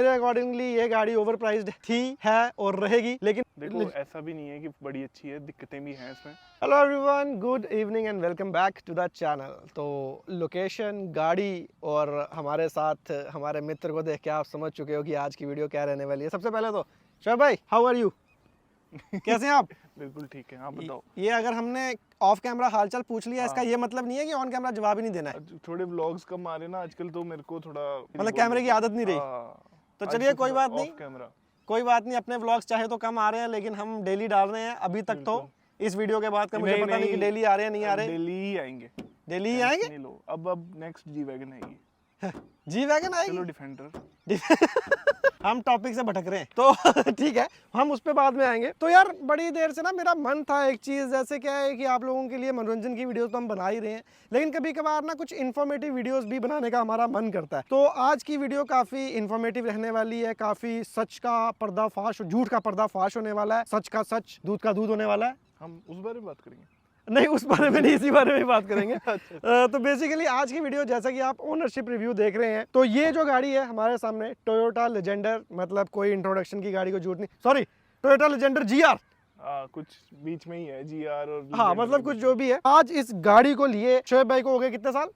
मेरे अकॉर्डिंगली ये गाड़ी ओवर प्राइस्ड थी, है और रहेगी, लेकिन देखो ऐसा भी नहीं है कि बड़ी अच्छी है, दिक्कतें भी हैं इसमें। Hello everyone, good evening and welcome back to the channel. तो लोकेशन, गाड़ी और हमारे साथ हमारे मित्र को देख के आप समझ चुके हो कि आज की वीडियो क्या रहने वाली है। सबसे पहले तो शोएब भाई, हाउ आर यू? कैसे हैं आप? बिल्कुल ठीक है, आप बताओ। ये अगर हमने ऑफ कैमरा हालचाल पूछ लिया, इसका ये मतलब नहीं है कि ऑन कैमरा जवाब ही नहीं देना है। थोड़े व्लॉग्स कम आ रहे ना आजकल, तो मेरे को थोड़ा मतलब कैमरे की आदत नहीं रही। तो चलिए कोई बात नहीं, कैमरा कोई बात नहीं। अपने व्लॉग्स चाहे तो कम आ रहे हैं, लेकिन हम डेली डाल रहे हैं अभी तक। तो इस वीडियो के बाद का मुझे पता नहीं कि डेली आ रहे हैं नहीं आ रहे। डेली ही आएंगे, डेली ही आएंगे। नहीं लो, अब नेक्स्ट जी वैगन आएगी। जी वैगन आएगी, चलो डिफेंडर। हम टॉपिक से भटक रहे हैं तो ठीक है, हम उस पे बाद में आएंगे। तो यार बड़ी देर से ना मेरा मन था एक चीज़, जैसे क्या है कि आप लोगों के लिए मनोरंजन की वीडियोस तो हम बना ही रहे हैं, लेकिन कभी कभार ना कुछ इन्फॉर्मेटिव वीडियोस भी बनाने का हमारा मन करता है। तो आज की वीडियो काफ़ी इन्फॉर्मेटिव रहने वाली है, काफ़ी सच का पर्दाफाश, झूठ का पर्दाफाश होने वाला है, सच का सच, दूध का दूध होने वाला है। हम उस बारे में बात करेंगे? नहीं, उस बारे में नहीं, इसी बारे में बात करेंगे। तो बेसिकली आज की वीडियो, जैसा कि आप ओनरशिप रिव्यू देख रहे हैं, तो ये जो गाड़ी है हमारे सामने टोयोटा लेजेंडर, मतलब कोई इंट्रोडक्शन की गाड़ी को झूठ नहीं, सॉरी, टोयोटा लेजेंडर जीआर। कुछ बीच में ही है जीआर और हाँ, मतलब कुछ जो भी है। आज इस गाड़ी को लिए शोएब भाई को हो गए कितने साल?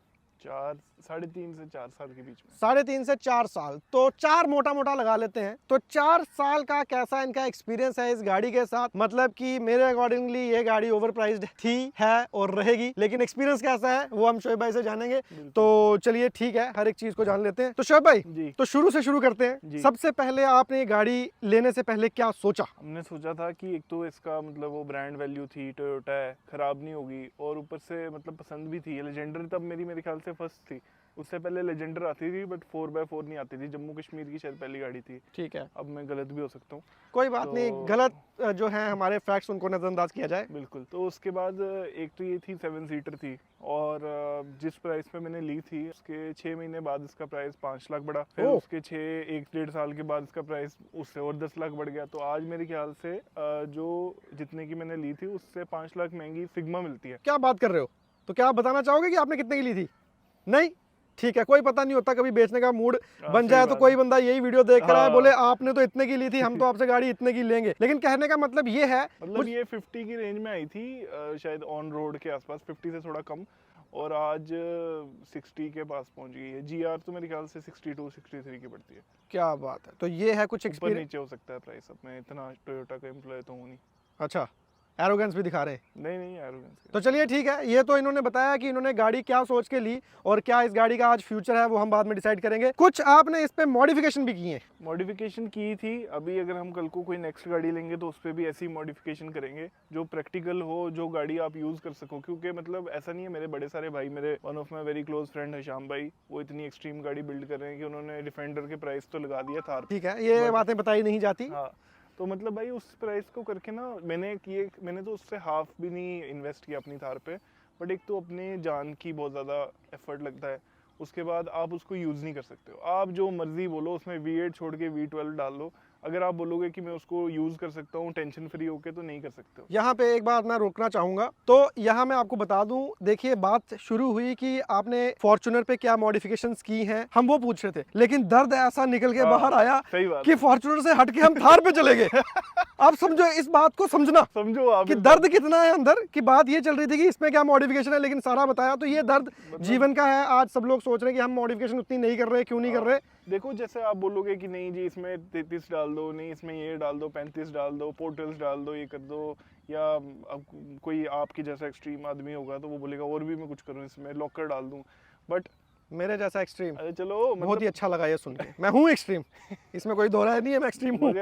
3.5 से 4 साल के बीच में। 3.5 से 4 साल, तो 4 मोटा मोटा लगा लेते हैं। तो 4 साल का कैसा इनका एक्सपीरियंस है इस गाड़ी के साथ, मतलब कि मेरे अकॉर्डिंगली ये गाड़ी ओवर प्राइस्ड थी, है और रहेगी, लेकिन एक्सपीरियंस कैसा है वो हम शोएब भाई से जानेंगे। तो चलिए ठीक है, हर एक चीज को जान लेते हैं। तो शोएब भाई जी, तो शुरू से शुरू करते हैं। सबसे पहले आपने ये गाड़ी लेने से पहले क्या सोचा? हमने सोचा था कि एक तो इसका मतलब वो ब्रांड वैल्यू थी, टोयोटा है, खराब नहीं होगी, और ऊपर से मतलब पसंद भी थी। लेजेंडर तब मेरे ख्याल से फर्स्ट थी, उससे पहले लेजेंडर आती थी, बट 4x4 नहीं आती थी। जम्मू कश्मीर की शायद पहली गाड़ी थी। ठीक है, अब मैं गलत भी हो सकता हूँ, कोई बात नहीं, गलत जो है हमारे फैक्ट्स उनको नजरअंदाज किया जाए। बिल्कुल। तो उसके बाद एक तो ये थी 7 सीटर थी, और जिस प्राइस पे मैंने ली थी उसके 6 महीने बाद इसका प्राइस 5 लाख बढ़ा, फिर उसके 1.5 साल के बाद इसका प्राइस उससे और 10 लाख बढ़ गया। तो आज मेरे ख्याल से जो जितने की मैंने ली थी उससे 5 लाख महंगी सिग्मा मिलती है। क्या बात कर रहे हो? तो क्या आप बताना चाहोगे कि आपने कितने की ली थी? नहीं, ठीक है, कोई पता नहीं होता, कभी बेचने का मूड बन जाए तो कोई बंदा यही वीडियो देख कर आए, बोले आपने तो इतने की ली थी, हम तो आपसे गाड़ी इतने की लेंगे। लेकिन कहने का मतलब ये है, मतलब ये 50 की रेंज में आई थी, शायद ऑन रोड के आसपास, 50 से थोड़ा कम, और आज 60 के पास पहुंच गई है। जीआर तो मेरे ख्याल से 62 63 की पड़ती है। क्या बात है। तो ये है कुछ ऊपर नीचे हो सकता है प्राइस, अब मैं इतना टोयोटा का एम्प्लॉय तो हूँ नहीं। अच्छा, एरोगेंस भी दिखा रहे हैं? नहीं एरोगेंस। तो चलिए ठीक है, ये तो इन्होंने बताया कि इन्होंने गाड़ी क्या सोच के ली और क्या इस गाड़ी का आज फ्यूचर है वो हम बाद में डिसाइड करेंगे। कुछ आपने इस पे मॉडिफिकेशन भी की है? मॉडिफिकेशन की थी। अभी अगर हम कल को कोई नेक्स्ट गाड़ी लेंगे तो उस पर भी ऐसी मॉडिफिकेशन करेंगे जो प्रैक्टिकल हो, जो गाड़ी आप यूज कर सको। क्योंकि मतलब ऐसा नहीं है, मेरे बड़े सारे भाई, मेरे one of my very close friend है श्याम भाई, वो इतनी एक्सट्रीम गाड़ी बिल्ड कर रहे हैं कि उन्होंने डिफेंडर के प्राइस तो लगा दिया थार। ठीक है, ये बातें बताई नहीं जाती। हाँ, तो मतलब भाई उस प्राइस को करके ना मैंने तो उससे हाफ भी नहीं इन्वेस्ट किया अपनी थार पे। बट एक तो अपने जान की बहुत ज़्यादा एफर्ट लगता है, उसके बाद आप उसको यूज़ नहीं कर सकते हो। आप जो मर्जी बोलो, उसमें V8 छोड़ के V12 डाल लो, अगर आप बोलोगे कि मैं उसको यूज़ कर सकता हूँ टेंशन फ्री होके, तो नहीं कर सकते हो। यहाँ पे एक बात मैं रोकना चाहूंगा। तो यहाँ मैं आपको बता दूं, देखिए बात शुरू हुई कि आपने फॉर्च्यूनर पे क्या मॉडिफिकेशंस की हैं, हम वो पूछ रहे थे, लेकिन दर्द ऐसा निकल के बाहर आया कि फॉर्च्यूनर से हट के हम थार पे चले गए। आप समझो, इस बात को समझना, समझो आप कि दर्द कितना है अंदर की। बात ये चल रही थी कि इसमें क्या मॉडिफिकेशन है, लेकिन सारा बताया। तो ये दर्द जीवन का है। आज सब लोग सोच रहे हैं कि हम मॉडिफिकेशन उतनी नहीं कर रहे, क्यों नहीं कर रहे। देखो, जैसे आप बोलोगे कि नहीं जी इसमें 33 डाल दो, नहीं इसमें ये डाल दो, 35 डाल दो, पोर्टल्स डाल दो, ये कर दो, या अब कोई आपकी जैसा एक्सट्रीम आदमी होगा तो वो बोलेगा और भी मैं कुछ करूँ, इसमें लॉकर डाल दूँ। बट मेरे जैसा एक्सट्रीम, चलो बहुत ही अच्छा लगा ये सुन के। मैं हूँ एक्सट्रीम, इसमें कोई दो राय नहीं है, मैं एक्सट्रीम हूँ।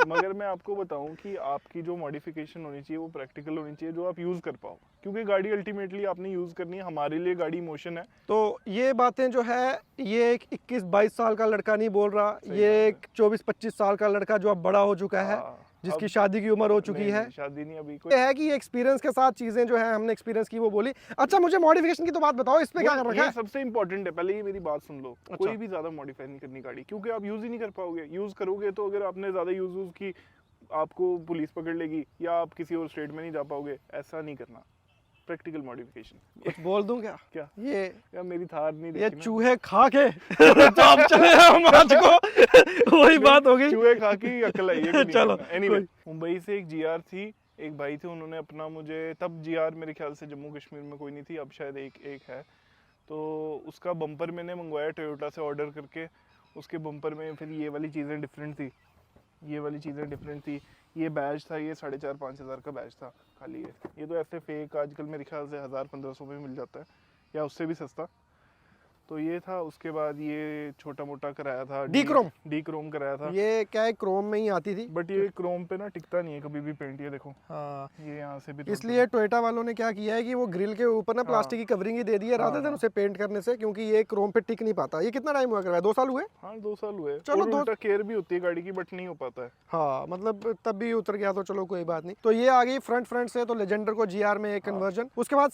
मगर मैं आपको बताऊं कि आपकी जो मॉडिफिकेशन होनी चाहिए वो प्रैक्टिकल होनी चाहिए, जो आप यूज कर पाओ, क्योंकि गाड़ी अल्टीमेटली आपने यूज करनी है। हमारे लिए गाड़ी इमोशन है। तो ये बातें जो है, ये एक 21-22 साल का लड़का नहीं बोल रहा, ये एक 24-25 साल का लड़का जो अब बड़ा हो चुका है, जिसकी शादी की उम्र हो चुकी है। शादी नहीं अभी कोई है कि एक्सपीरियंस के साथ चीजें जो है हमने एक्सपीरियंस की वो बोली। अच्छा, मुझे मॉडिफिकेशन की तो बात बताओ, इस पे क्या कर रखा है? सबसे इंपॉर्टेंट है, पहले ये मेरी बात सुन लो। अच्छा। कोई भी ज्यादा मॉडिफाई नहीं करनी गाड़ी, क्योंकि आप यूज ही नहीं कर पाओगे। यूज करोगे तो अगर आपने ज्यादा यूज की, आपको पुलिस पकड़ लेगी या आप किसी और स्टेट में नहीं जा पाओगे। ऐसा नहीं करना। Practical modification. कुछ बोल दूं क्या? क्या? ये यार मेरी थार नहीं ये देखी ना। चूहे खा के तो आप चले हम आज को वही बात हो गई। चूहे खा के ही अकल आई है कि नहीं चलो, करना। Anyway, मुंबई से एक जीआर थी, एक भाई थे, उन्होंने अपना मुझे तब जीआर मेरे ख्याल से जम्मू कश्मीर में कोई नहीं थी, अब शायद एक है, तो उसका बम्पर मैंने मंगवाया टोयोटा से ऑर्डर करके। उसके बम्पर में फिर ये वाली चीज़ें डिफरेंट थी, ये वाली चीज़ें डिफरेंट थी। ये बैच था, ये 4,500-5,000 का बैच था खाली। ये तो ऐसे फेक आजकल मेरे ख्याल से 1,000-1,500 में मिल जाता है या उससे भी सस्ता। तो ये था। उसके बाद ये छोटा मोटा कराया था, डी क्रोम कराया था। ये क्या है, क्रोम में ही आती थी, बट ये क्रोम पे ना टिकता नहीं है कभी भी पेंट, ये देखो। हाँ। ये यहाँ से भी इसलिए टोयोटा वालों ने क्या किया है कि वो ग्रिल के ऊपर ना प्लास्टिक की कवरिंग ही दे दी है राधे देन उसे पेंट करने से, क्योंकि ये क्रोम पे टिक नहीं पाता। ये कितना टाइम हुआ करवाया? 2 साल हुए? हाँ 2 साल हुए। चलो, और उल्टा केयर भी होती है गाड़ी की, बट नहीं हो पाता है। हाँ, मतलब तब भी उतर गया तो चलो कोई बात नहीं। तो ये आ गई फ्रंट से तो लेजेंडर को जीआर में एक कन्वर्जन। उसके बाद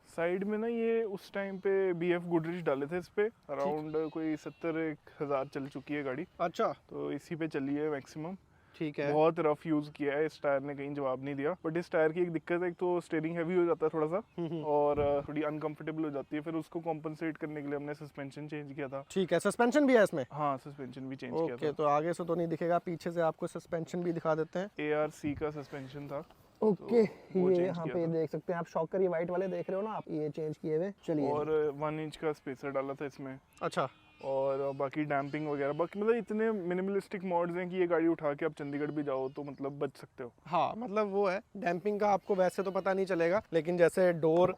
साइड में ना ये उस टाइम पे बीएफ गुडरिच डाले थे इस पे, अराउंड कोई 70,000 चल चुकी है गाड़ी। अच्छा, तो इसी पे चली है मैक्सिमम। ठीक है। बहुत रफ यूज किया है, इस टायर ने कहीं जवाब नहीं दिया। बट इस टायर की एक दिक्कत है, एक तो स्टीयरिंग हैवी हो जाता है थोड़ा सा, और थोड़ी अनकंफर्टेबल हो जाती है। फिर उसको कॉम्पनसेट करने के लिए हमने सस्पेंशन चेंज किया था। ठीक है, सस्पेंशन भी है इसमें? हाँ सस्पेंशन भी चेंज किया ओके, था। तो आगे से तो नहीं दिखेगा, पीछे से आपको सस्पेंशन भी दिखा देते हैं। ARC का सस्पेंशन था। ओके, वो ये change यहाँ किया पे था। देख सकते हैं आप, शॉकर ये वाइट वाले देख रहे हो ना आप, ये चेंज किए हुए। चलिए। और 1 इंच का स्पेसर डाला था इसमें। अच्छा, और बाकी डैम्पिंग वगैरह, बाकी मतलब इतने मिनिमलिस्टिक मॉड्स हैं कि ये गाड़ी उठा के आप चंडीगढ़ भी जाओ तो मतलब बच सकते हो। हाँ, मतलब वो है, डैम्पिंग का आपको वैसे तो पता नहीं चलेगा, लेकिन जैसे डोर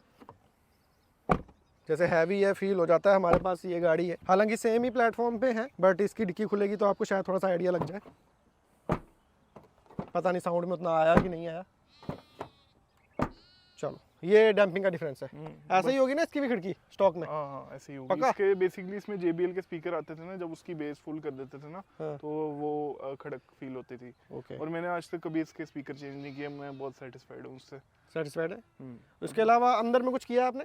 जैसे हैवी है फील हो जाता है। हमारे पास ये गाड़ी है, हालांकि सेम ही प्लेटफॉर्म पे है, बट इसकी डिक्की खुलेगी तो आपको शायद थोड़ा सा आइडिया लग जाए। पता नहीं साउंड में उतना आया कि नहीं आया। चलो, ये डैम्पिंग का डिफरेंस है। ऐसे ही होगी ना इसकी भी खिड़की स्टॉक में? हाँ ऐसे ही होगी। पक्का? इसके बेसिकली इसमें JBL के स्पीकर आते थे ना, जब उसकी बेस फुल कर देते थे ना, हाँ। तो वो खड़क फील होती थी। ओके, और मैंने आज तक कभी इसके स्पीकर चेंज नहीं किए, मैं बहुत सेटिस्फाइड हूँ उससे। सेटिस्फाइड है। उसके अलावा अंदर में कुछ किया आपने?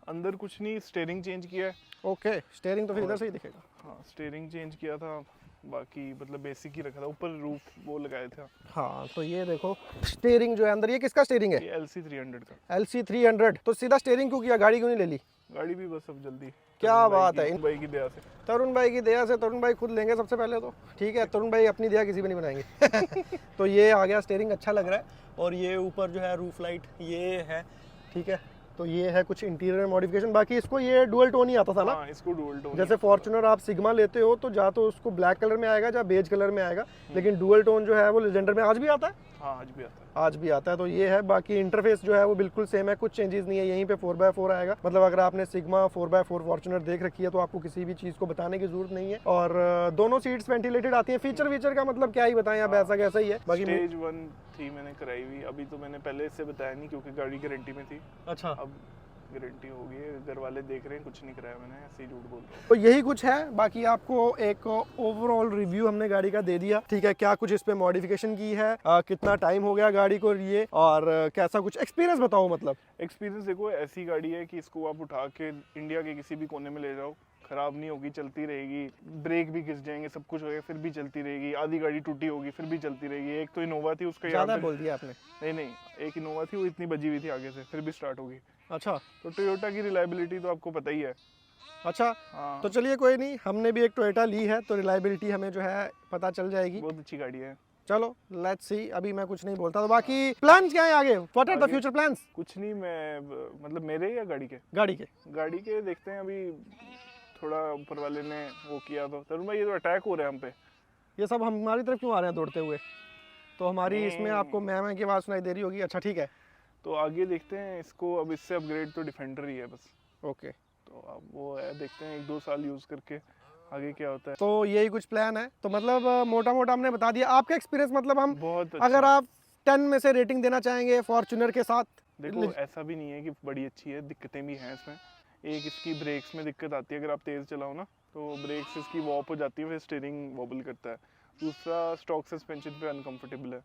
अंदर कुछ नहीं, स्टीयरिंग चेंज किया है। ओके, स्टीयरिंग तो फिर इधर से ही दिखेगा। हाँ स्टीयरिंग चेंज किया था, बाकी मतलब बेसिक ही रखा था। ऊपर रूफ वो लगाए थे। हाँ, तो ये देखो स्टीयरिंग जो है अंदर, ये किसका स्टीयरिंग है? ये LC 300 का। LC 300। तो सीधा स्टीयरिंग क्यों किया, गाड़ी क्यों नहीं ले ली? गाड़ी भी बस अब जल्दी। क्या तरुण भाई बात की- है। भाई की दया से। तरुण भाई की दया से, तरुण भाई खुद लेंगे सबसे पहले तो, ठीक है। तरुण भाई अपनी दया किसी भी नहीं बनाएंगे। तो ये आ गया, स्टीयरिंग अच्छा लग रहा है। और ये ऊपर जो है रूफ लाइट ये है, ठीक है। तो ये है कुछ इंटीरियर मॉडिफिकेशन। बाकी इसको ये डुअल टोन ही आता था ना? हाँ इसको डुअल टोन। जैसे फॉर्च्यूनर आप सिग्मा लेते हो तो जा तो उसको ब्लैक कलर में आएगा या बेज कलर में आएगा, लेकिन डुअल टोन जो है वो लेजेंडर में आज भी आता है। हाँ आज भी आता है। आज भी आता है। तो ये है, बाकी इंटरफेस जो है वो बिल्कुल सेम है, कुछ चेंजेस नहीं है। यहीं पे 4x4 आएगा, मतलब अगर आपने सिग्मा 4x4 फॉर्च्यूनर देख रखी है तो आपको किसी भी चीज़ को बताने की जरूरत नहीं है। और दोनों सीट्स वेंटिलेटेड आती हैं। फीचर का मतलब क्या ही बताएं, अब ऐसा कैसा ही है। बाकी स्टेज 1 थी मैंने कराई हुई, अभी तो मैंने पहले इससे बताया नहीं क्योंकि गाड़ी गारंटी में थी। अच्छा, अब गारंटी हो गई है, घर वाले देख रहे हैं, कुछ नहीं कराया मैंने, ऐसे ही झूठ बोल रहा हूँ। तो यही कुछ है। बाकी आपको एक ओवरऑल रिव्यू हमने गाड़ी का दे दिया, ठीक है। क्या कुछ इस पे मॉडिफिकेशन की है, कितना टाइम हो गया गाड़ी को लिए, और कैसा कुछ एक्सपीरियंस बताओ। मतलब एक्सपीरियंस देखो, ऐसी गाड़ी है कि इसको आप उठा के इंडिया के किसी भी कोने में ले जाओ, खराब नहीं होगी, चलती रहेगी। ब्रेक भी घिस जाएंगे, सब कुछ होगा, फिर भी चलती रहेगी। आधी गाड़ी टूटी होगी फिर भी चलती रहेगी। एक तो इनोवा थी, उसका ज़्यादा बोल दिया आपने। नहीं, एक इनोवा थी, वो इतनी बजी हुई थी आगे से, फिर भी स्टार्ट होगी। अच्छा, तो टोयोटा की रिलायबिलिटी तो आपको पता ही है। अच्छा। हाँ तो चलिए कोई नहीं, हमने भी एक टोयोटा ली है तो रिलायबिलिटी हमें जो है पता चल जाएगी। बहुत अच्छी गाड़ी है। चलो लेट्स सी, अभी मैं कुछ नहीं बोलता। तो बाकी प्लान्स क्या है आगे, व्हाट आर द आगे? फ्यूचर प्लान्स कुछ नहीं, मैं मतलब मेरे या गाड़ी के गाड़ी के? देखते हैं अभी, थोड़ा ऊपर वाले ने वो किया। तो तरुण भाई ये तो अटैक हो रहा है हम पे। ये सब हमारी तरफ क्यों आ रहे हैं दौड़ते हुए? तो हमारी इसमें आपको मैं की आवाज़ सुनाई दे रही होगी। अच्छा ठीक है, तो आगे देखते हैं इसको, अब इससे अपग्रेड तो डिफेंडर ही है बस। ओके। तो अब वो है, देखते हैं 1-2 साल यूज़ करके आगे क्या होता है। तो यही कुछ प्लान है। तो मतलब मोटा मोटा हमने बता दिया। आपका एक्सपीरियंस मतलब हम बहुत अच्छा। अगर आप 10 में से रेटिंग देना चाहेंगे फॉर्च्यूनर के साथ? देखो ऐसा भी नहीं है कि बड़ी अच्छी है, दिक्कतें भी हैं इसमें। एक इसकी ब्रेक्स में दिक्कत आती है, अगर आप तेज़ चलाओ ना तो ब्रेक्स इसकी वॉप हो जाती है, फिर स्टीयरिंग वॉबल करता है। दूसरा स्टॉक सस्पेंशन पे अनकंफर्टेबल है।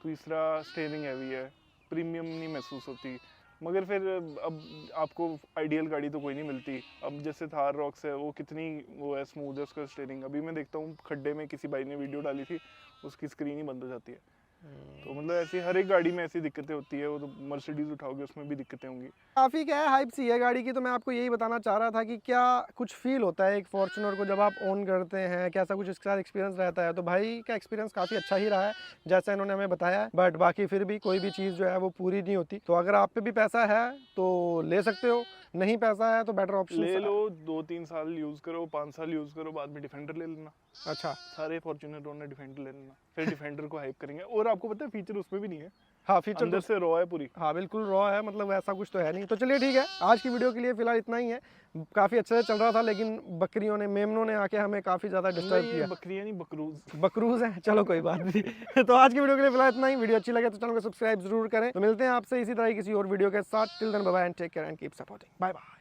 तीसरा स्टीयरिंग हैवी है, प्रीमियम नहीं महसूस होती। मगर फिर अब आपको आइडियल गाड़ी तो कोई नहीं मिलती। अब जैसे थार रॉक्स है, वो कितनी वो है, स्मूथ है उसका स्टीयरिंग। अभी मैं देखता हूँ खड्डे में किसी भाई ने वीडियो डाली थी, उसकी स्क्रीन ही बंद हो जाती है। तो मतलब ऐसी हर एक गाड़ी में ऐसी दिक्कतें होती है। वो तो मर्सिडीज उठाओगे उसमें भी दिक्कतें होंगी। काफ़ी क्या है हाइप सी है गाड़ी की, तो मैं आपको यही बताना चाह रहा था कि क्या कुछ फील होता है एक फॉर्च्यूनर को जब आप ओन करते हैं, कैसा कुछ इसके साथ एक्सपीरियंस रहता है। तो भाई का एक्सपीरियंस काफ़ी अच्छा ही रहा है जैसा इन्होंने हमें बताया है, बट बाकी फिर भी कोई भी चीज़ जो है वो पूरी नहीं होती। तो अगर आप पे भी पैसा है तो ले सकते हो, नहीं पैसा है तो बेटर ऑप्शन ले लो, 2-3 साल यूज करो, 5 साल यूज करो, बाद में डिफेंडर ले लेना। अच्छा, सारे फॉर्च्यूनर ने डिफेंडर ले लेना, फिर डिफेंडर को हाइप करेंगे। और आपको पता है फीचर उसमें भी नहीं है, हाँ फीचर अंदर से रॉ है पूरी। हाँ बिल्कुल रॉ है, मतलब ऐसा कुछ तो है नहीं। तो चलिए ठीक है, आज की वीडियो के लिए फिलहाल इतना ही है। काफ़ी अच्छे से चल रहा था, लेकिन बकरियों ने, मेमनों ने आके हमें काफ़ी ज़्यादा डिस्टर्ब ये किया। बकरियां नहीं, बकरूज। बकरूज है, चलो कोई बात नहीं। तो आज की वीडियो के लिए फिलहाल इतना ही। वीडियो अच्छी लगे तो चैनल को सब्सक्राइब जरूर करें। तो मिलते हैं आपसे इसी तरह किसी और वीडियो के साथ। Till then bye bye and take care and keep supporting. Bye bye.